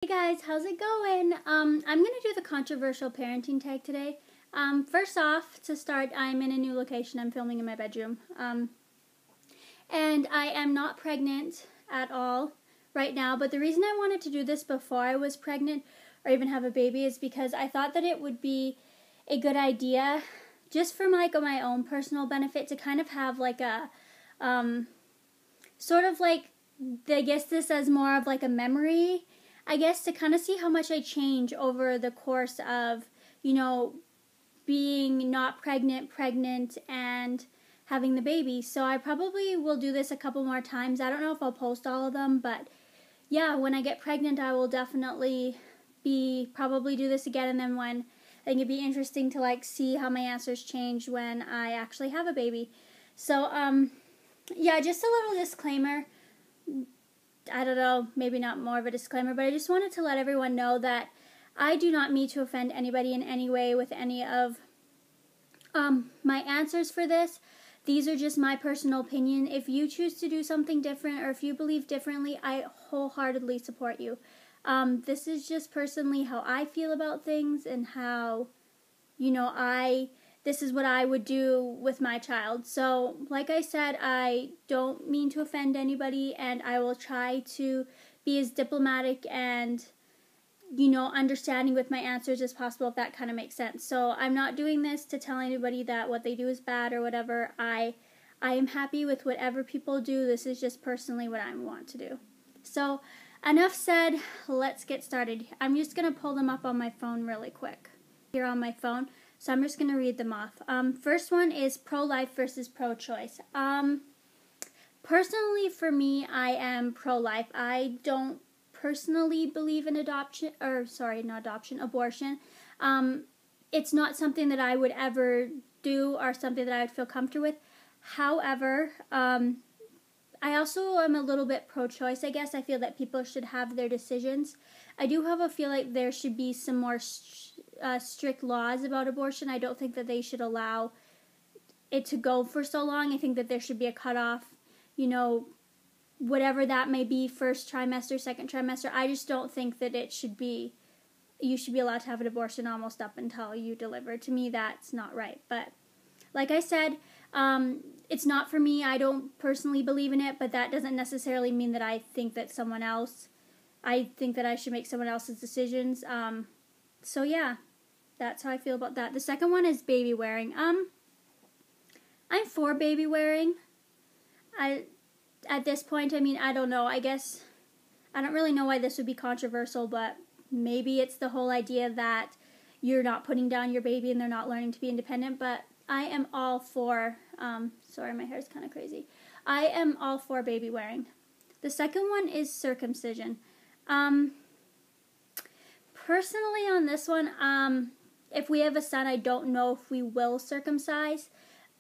Hey guys, how's it going? I'm going to do the controversial parenting tag today. First off, to start, I'm in a new location. I'm filming in my bedroom. And I am not pregnant at all right now, but the reason I wanted to do this before I was pregnant or even have a baby is because I thought that it would be a good idea just for my own personal benefit to kind of have like a, sort of like, I guess this as more of like a memory, I guess, to kind of see how much I change over the course of, being not pregnant, and having the baby. So I probably will do this a couple more times. I don't know if I'll post all of them, but yeah, when I get pregnant, I will definitely probably do this again. And then I think it'd be interesting to like see how my answers change when I actually have a baby. So, yeah, just a little disclaimer. I don't know, maybe not more of a disclaimer, but I just wanted to let everyone know that I do not mean to offend anybody in any way with any of my answers for this. These are just my personal opinion. If you choose to do something different or if you believe differently, I wholeheartedly support you. This is just personally how I feel about things and how, this is what I would do with my child. So, like I said, I don't mean to offend anybody, and I will try to be as diplomatic and, understanding with my answers as possible, if that kind of makes sense. So, I'm not doing this to tell anybody that what they do is bad or whatever. I am happy with whatever people do. This is just personally what I want to do. So, enough said, let's get started. I'm just going to pull them up on my phone really quick. Here on my phone. So I'm just going to read them off. First one is pro-life versus pro-choice. Personally, for me, I am pro-life. I don't personally believe in abortion. It's not something that I would ever do or something that I would feel comfortable with. However, I also am a little bit pro-choice, I guess. I feel that people should have their decisions. I do have a feel like there should be some more strict laws about abortion. I don't think that they should allow it to go for so long. I think that there should be a cutoff, whatever that may be, first trimester, second trimester. I just don't think that you should be allowed to have an abortion almost up until you deliver. To me, that's not right. But like I said, it's not for me. I don't personally believe in it, but that doesn't necessarily mean that I think that I should make someone else's decisions. So yeah, that's how I feel about that. The second one is baby wearing. I'm for baby wearing. At this point, I don't know. I guess I don't really know why this would be controversial, but maybe it's the whole idea that you're not putting down your baby and they're not learning to be independent, but I am all for, sorry, my hair's kind of crazy. I am all for baby wearing. The second one is circumcision. Personally on this one, if we have a son, I don't know if we will circumcise,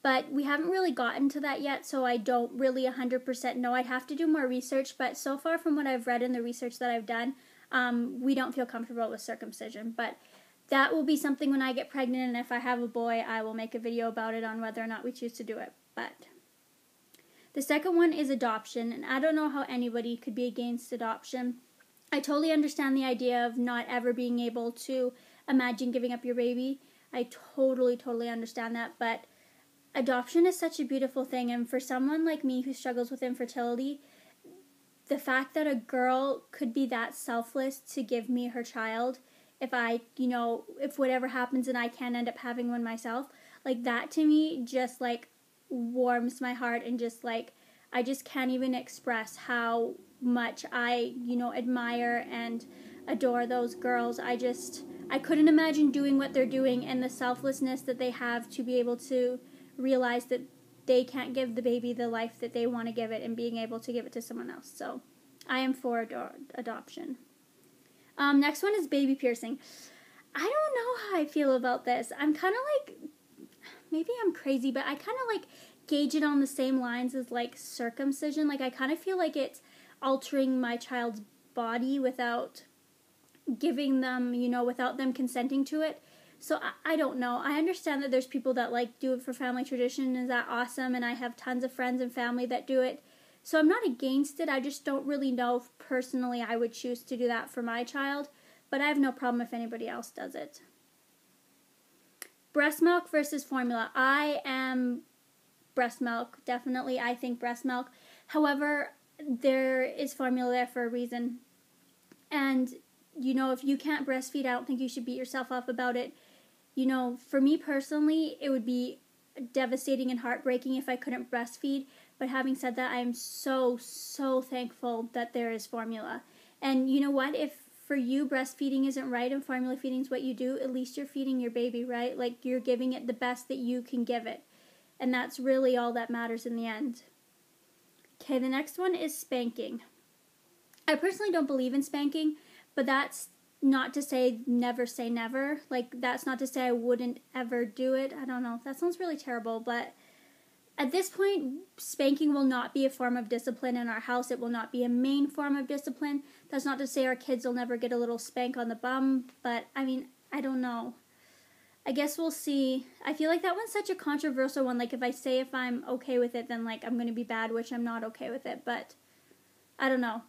but we haven't really gotten to that yet, so I don't really 100% know. I'd have to do more research, but so far from what I've read in the research that I've done, we don't feel comfortable with circumcision, but that will be something when I get pregnant, and if I have a boy, I will make a video about it on whether or not we choose to do it. But the second one is adoption, and I don't know how anybody could be against adoption. I totally understand the idea of not ever being able to imagine giving up your baby. I totally understand that, but adoption is such a beautiful thing, and for someone like me who struggles with infertility, the fact that a girl could be that selfless to give me her child, if whatever happens and I can't end up having one myself, like that to me just like warms my heart, and just like I just can't even express how much I, admire and adore those girls. I couldn't imagine doing what they're doing, and the selflessness that they have to be able to realize that they can't give the baby the life that they want to give it and being able to give it to someone else. So I am for adoption. Next one is baby piercing. I don't know how I feel about this. I'm kind of like, maybe I'm crazy, but I kind of like gauge it on the same lines as like circumcision. Like I kind of feel like it's altering my child's body without giving them, without them consenting to it. So I don't know. I understand that there's people that like do it for family tradition. Is that awesome? And I have tons of friends and family that do it So I'm not against it. I just don't really know if personally I would choose to do that for my child. But I have no problem if anybody else does it. Breast milk versus formula. I am breast milk, definitely. I think breast milk. However, there is formula there for a reason. And, you know, if you can't breastfeed, I don't think you should beat yourself up about it. You know, for me personally, it would be devastating and heartbreaking if I couldn't breastfeed. But having said that, I am so, so thankful that there is formula. And you know what? If for you breastfeeding isn't right and formula feeding is what you do, at least you're feeding your baby, right? Like, you're giving it the best that you can give it. And that's really all that matters in the end. Okay, the next one is spanking. I personally don't believe in spanking, but that's not to say never. Like, that's not to say I wouldn't ever do it. I don't know. That sounds really terrible, but at this point, spanking will not be a form of discipline in our house. It will not be a main form of discipline. That's not to say our kids will never get a little spank on the bum, but, I mean, I don't know. I guess we'll see. I feel like that one's such a controversial one. Like, if I'm okay with it, then, like, I'm going to be bad, which I'm not okay with it, but I don't know.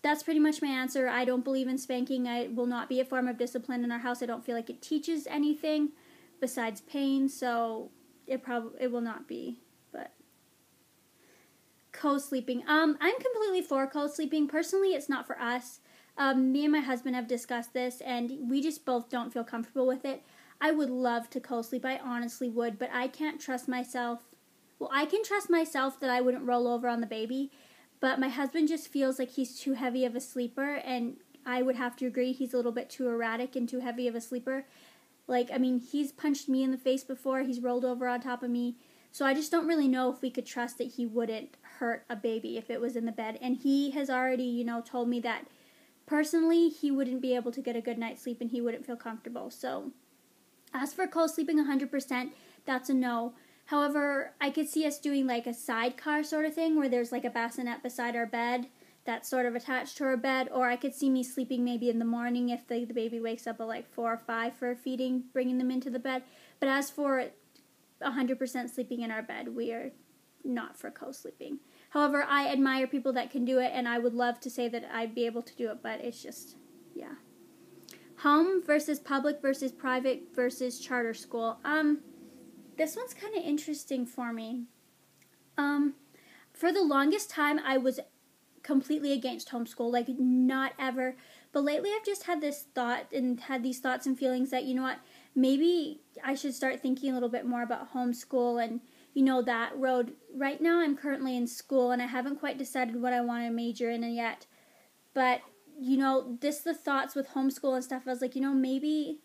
That's pretty much my answer. I don't believe in spanking. It will not be a form of discipline in our house. I don't feel like it teaches anything besides pain, so it will not be. But co-sleeping. I'm completely for co-sleeping. Personally, it's not for us. Me and my husband have discussed this, and we just both don't feel comfortable with it. I would love to co-sleep. I honestly would, but I can't trust myself. Well, I can trust myself that I wouldn't roll over on the baby, but my husband just feels like he's too heavy of a sleeper, and I would have to agree he's a little bit too erratic and too heavy of a sleeper. Like, I mean, he's punched me in the face before. He's rolled over on top of me. So I just don't really know if we could trust that he wouldn't hurt a baby if it was in the bed. And he has already, you know, told me that personally he wouldn't be able to get a good night's sleep and he wouldn't feel comfortable. So as for co-sleeping 100%, that's a no. However, I could see us doing like a sidecar sort of thing where there's like a bassinet beside our bed that's sort of attached to our bed, or I could see me sleeping maybe in the morning if the baby wakes up at like 4 or 5 for feeding, bringing them into the bed. But as for 100% sleeping in our bed, we are not for co-sleeping. However, I admire people that can do it, and I would love to say that I'd be able to do it, but it's just, yeah. Home versus public versus private versus charter school. This one's kind of interesting for me. For the longest time, I was completely against homeschool, like not ever. But lately I've just had this thought and had these thoughts and feelings that, you know what, maybe I should start thinking a little bit more about homeschool and, you know, that road. Right now I'm currently in school and I haven't quite decided what I want to major in yet. But, you know, the thoughts with homeschool and stuff, I was like, you know, maybe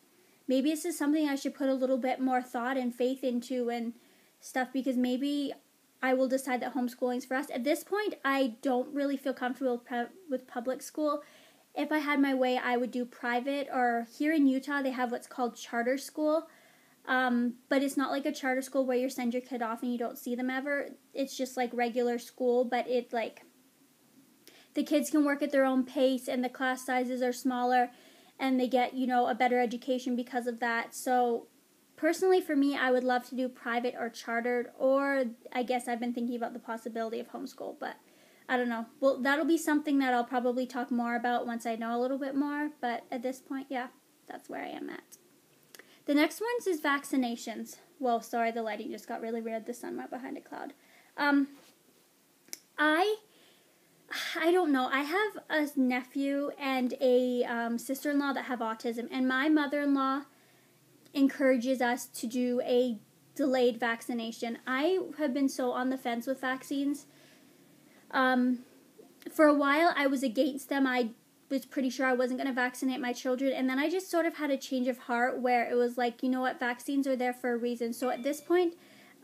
this is something I should put a little bit more thought and faith into and stuff, because maybe I will decide that homeschooling is for us. At this point, I don't really feel comfortable with public school. If I had my way, I would do private, or here in Utah, they have what's called charter school. But it's not like a charter school where you send your kid off and you don't see them ever. It's just like regular school, but it's like the kids can work at their own pace and the class sizes are smaller and they get, you know, a better education because of that. So personally, for me, I would love to do private or chartered, or I guess I've been thinking about the possibility of homeschool, but I don't know. Well, that'll be something that I'll probably talk more about once I know a little bit more, but at this point, yeah, that's where I am at. The next one is vaccinations. Whoa, sorry, the lighting just got really weird. The sun went behind a cloud. I don't know. I have a nephew and a sister-in-law that have autism, and my mother-in-law encourages us to do a delayed vaccination. I have been so on the fence with vaccines. For a while, I was against them. I was pretty sure I wasn't going to vaccinate my children, and then I just sort of had a change of heart where it was like, you know what, vaccines are there for a reason. So at this point,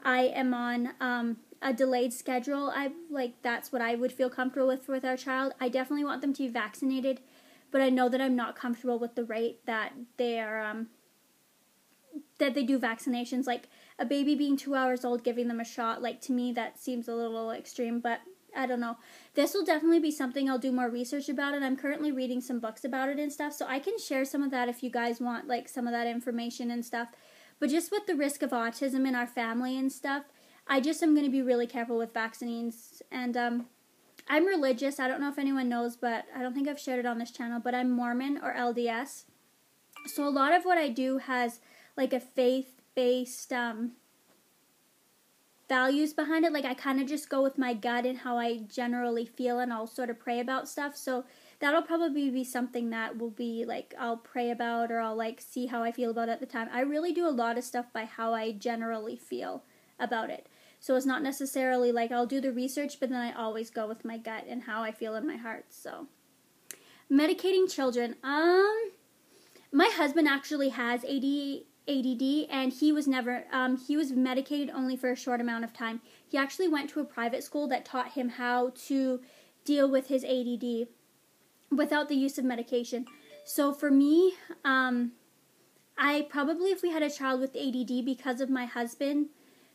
I am on a delayed schedule. That's what I would feel comfortable with our child. I definitely want them to be vaccinated, but I know that I'm not comfortable with the rate that they are that they do vaccinations. Like a baby being 2 hours old, giving them a shot, like to me that seems a little extreme, but I don't know. This will definitely be something I'll do more research about, and I'm currently reading some books about it and stuff, so I can share some of that if you guys want, like, some of that information and stuff. But just with the risk of autism in our family and stuff, I just am going to be really careful with vaccines. And I'm religious. I don't know if anyone knows, but I don't think I've shared it on this channel, but I'm Mormon or LDS. So a lot of what I do has like a faith-based values behind it. Like I kind of just go with my gut and how I generally feel, and I'll sort of pray about stuff. So that'll probably be something that will be like I'll pray about, or I'll like see how I feel about it at the time. I really do a lot of stuff by how I generally feel about it. So it's not necessarily like I'll do the research, but then I always go with my gut and how I feel in my heart. So medicating children. My husband actually has ADD, and he was medicated only for a short amount of time. He actually went to a private school that taught him how to deal with his ADD without the use of medication. So for me, I probably, if we had a child with ADD, because of my husband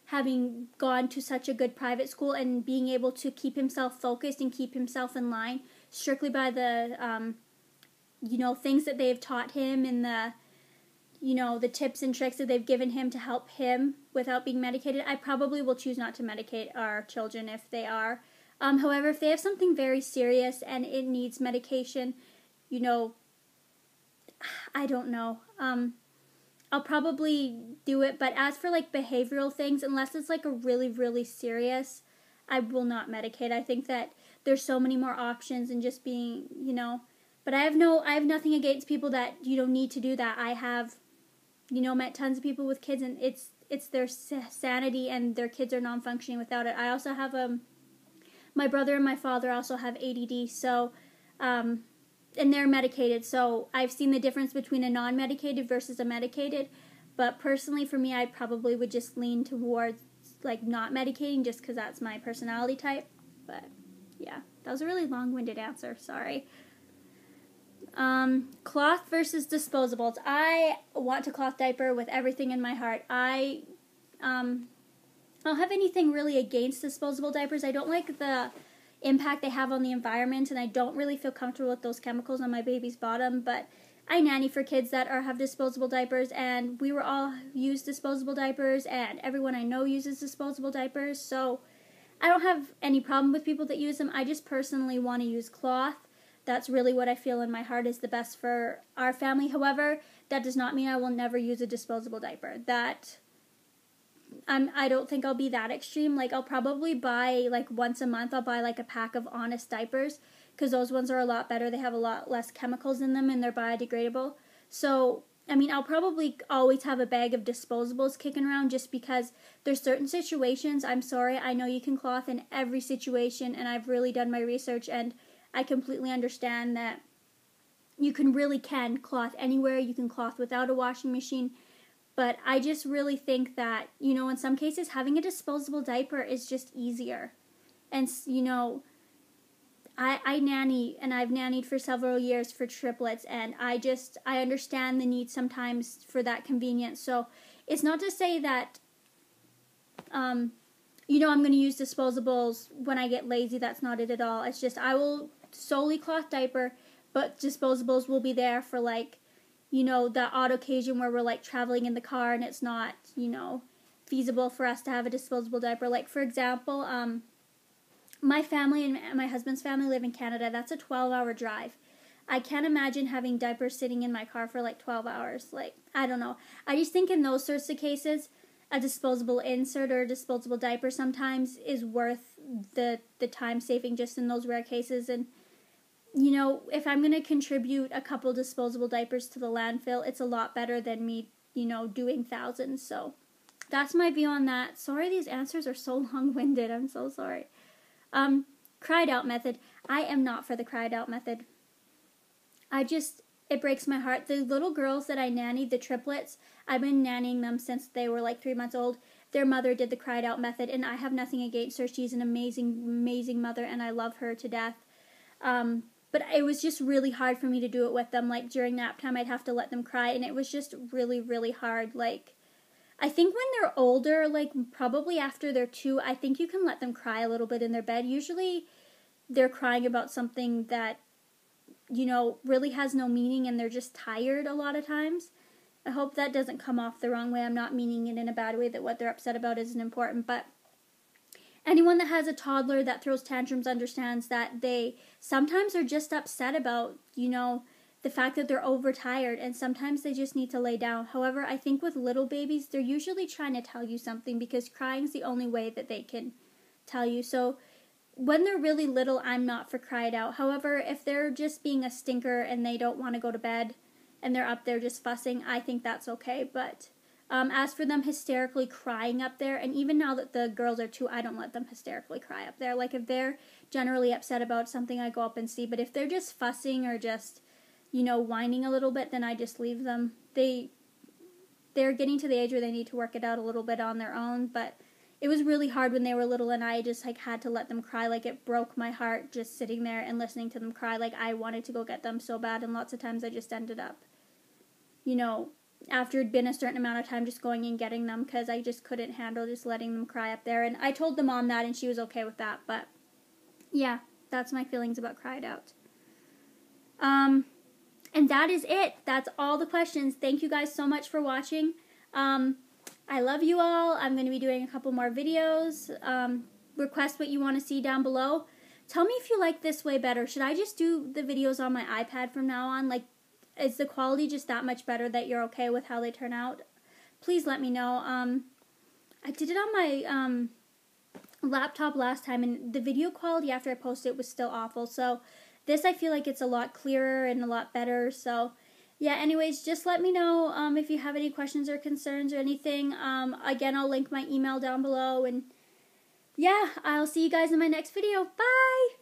having gone to such a good private school and being able to keep himself focused and keep himself in line strictly by the things that they've taught him, and the tips and tricks that they've given him to help him without being medicated, I probably will choose not to medicate our children if they are. However, if they have something very serious and it needs medication, I don't know. I'll probably do it, but as for like behavioral things, unless it's like a really, really serious, I will not medicate. I think that there's so many more options and just being, but I have nothing against people that, need to do that. I have, met tons of people with kids, and it's their sanity, and their kids are non-functioning without it. I also have, my brother and my father also have ADD, so, and they're medicated, so I've seen the difference between a non-medicated versus a medicated, but personally for me, I probably would just lean towards, like, not medicating, just because that's my personality type. But yeah, that was a really long-winded answer, sorry. Cloth versus disposables. I want a cloth diaper with everything in my heart. I don't have anything really against disposable diapers. I don't like the impact they have on the environment, and I don't really feel comfortable with those chemicals on my baby's bottom, but I nanny for kids that have disposable diapers, and we were all use disposable diapers, and everyone I know uses disposable diapers, so I don't have any problem with people that use them. I just personally want to use cloth. That's really what I feel in my heart is the best for our family. However, that does not mean I will never use a disposable diaper. I don't think I'll be that extreme. Like, I'll probably buy, like, once a month, I'll buy, like, a pack of Honest diapers, because those ones are a lot better. They have a lot less chemicals in them, and they're biodegradable. So, I mean, I'll probably always have a bag of disposables kicking around, just because there's certain situations, I'm sorry, I know you can cloth in every situation, and I've really done my research, and I completely understand that you can cloth anywhere. You can cloth without a washing machine. But I just really think that, in some cases, having a disposable diaper is just easier. And, I nanny, and I've nannied for several years for triplets, and I understand the need sometimes for that convenience. So it's not to say that, I'm going to use disposables when I get lazy. That's not it at all. It's just I will solely cloth diaper, but disposables will be there for, like, that odd occasion where we're, like, traveling in the car and it's not, feasible for us to have a disposable diaper. Like, for example, my family and my husband's family live in Canada. That's a 12-hour drive. I can't imagine having diapers sitting in my car for, like, 12 hours. Like, I don't know. I just think in those sorts of cases, a disposable insert or a disposable diaper sometimes is worth the time saving just in those rare cases. And if I'm going to contribute a couple disposable diapers to the landfill, it's a lot better than me, doing thousands. So that's my view on that. Sorry these answers are so long-winded. I'm so sorry. Cried out method. I am not for the cried out method. It breaks my heart. The little girls that I nannied, the triplets, I've been nannying them since they were like 3 months old. Their mother did the cried out method, and I have nothing against her. She's an amazing, amazing mother, and I love her to death. But it was just really hard for me to do it with them. Like, during nap time, I'd have to let them cry, and it was just really, really hard. Like, I think when they're older, like, probably after they're 2, I think you can let them cry a little bit in their bed. Usually, they're crying about something that, really has no meaning, and they're just tired a lot of times. I hope that doesn't come off the wrong way. I'm not meaning it in a bad way, that what they're upset about isn't important, but anyone that has a toddler that throws tantrums understands that they sometimes are just upset about, you know, the fact that they're overtired, and sometimes they just need to lay down. However, I think with little babies, they're usually trying to tell you something, because crying's the only way that they can tell you. So when they're really little, I'm not for cry it out. However, if they're just being a stinker and they don't want to go to bed and they're up there just fussing, I think that's okay. But as for them hysterically crying up there, and even now that the girls are 2, I don't let them hysterically cry up there. Like, if they're generally upset about something, I go up and see. But if they're just fussing or just, you know, whining a little bit, then I just leave them. They're getting to the age where they need to work it out a little bit on their own. But it was really hard when they were little, and I just, like, had to let them cry. Like, it broke my heart just sitting there and listening to them cry. Like, I wanted to go get them so bad, and lots of times I just ended up, you know, after it'd been a certain amount of time, just going and getting them, because I just couldn't handle just letting them cry up there. And I told the mom that, and she was okay with that. But yeah, that's my feelings about Cry It Out. And that is it. That's all the questions. Thank you guys so much for watching. I love you all. I'm going to be doing a couple more videos. Request what you want to see down below. Tell me if you like this way better. Should I just do the videos on my iPad from now on? Like, is the quality just that much better that you're okay with how they turn out? Please let me know. I did it on my laptop last time, and the video quality after I posted it was still awful. So this, I feel like it's a lot clearer and a lot better. So yeah, anyways, just let me know if you have any questions or concerns or anything. Again, I'll link my email down below. And yeah, I'll see you guys in my next video. Bye!